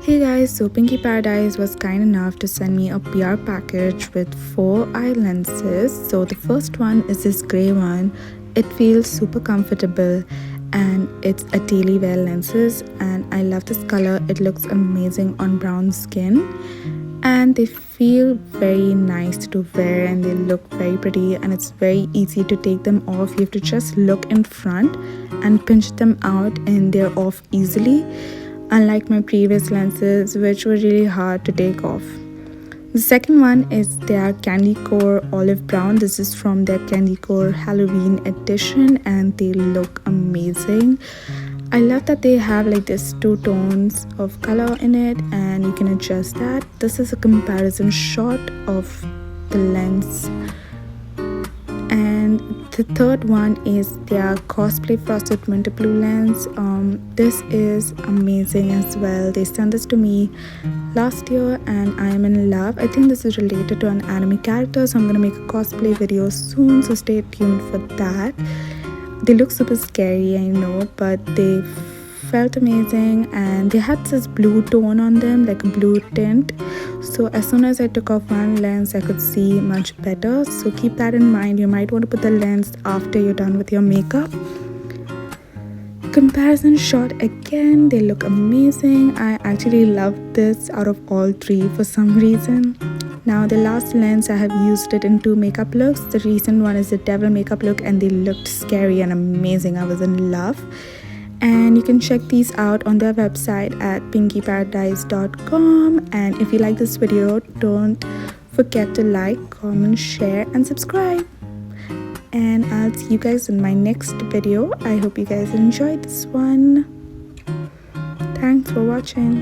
Hey guys, so Pinkyparadise was kind enough to send me a PR package with 4 eye lenses. So the first one is this grey one. It feels super comfortable and it's a daily wear lenses, and I love this color. It looks amazing on brown skin and they feel very nice to wear and they look very pretty, and it's very easy to take them off. You have to just look in front and pinch them out and they're off easily, unlike my previous lenses which were really hard to take off. The second one is their Candy Core Olive Brown. This is from their Candy Core Halloween edition and they look amazing. I love that they have like this 2 tones of color in it and you can adjust that. This is a comparison shot of the lens. And the third one is their Cosplay Frosted Winter Blue lens. This is amazing as well. They sent this to me last year and I am in love. I think this is related to an anime character, so I'm gonna make a cosplay video soon, so stay tuned for that. They look super scary, I know, but they felt amazing and they had this blue tone on them, like a blue tint. So as soon as I took off one lens, I could see much better. So keep that in mind. You might want to put the lens after you're done with your makeup. Comparison shot again, they look amazing. I actually love this out of all 3 for some reason. Now the last lens, I have used it in 2 makeup looks. The recent one is the devil makeup look and they looked scary and amazing. I was in love. And you can check these out on their website at pinkyparadise.com. and if you like this video, don't forget to like, comment, share and subscribe. And I'll see you guys in my next video. I hope you guys enjoyed this one. Thanks for watching.